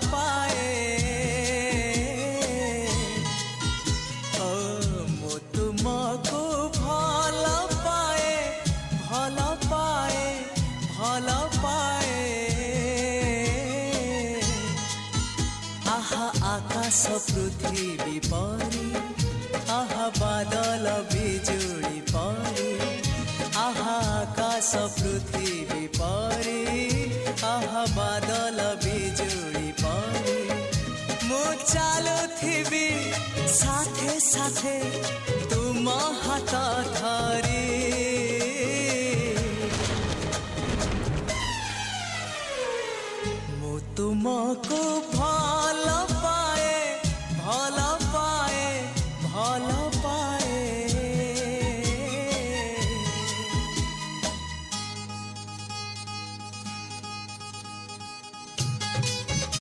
ପାଏ ମୁଁ ତୁମକୁ ଭଲ ପାଏ ଭଲ ପାଏ ଭଲ ପାଏ ଆହା ଆକାଶ ପୃଥିବୀ ପରି आहा बादल बिजुली परी आहा आकाश पृथिवी परी आहा बादल बिजुली परी मु चालुथिबी साथे साथे तुम हाथ धरी मु तुमको भल पाए भल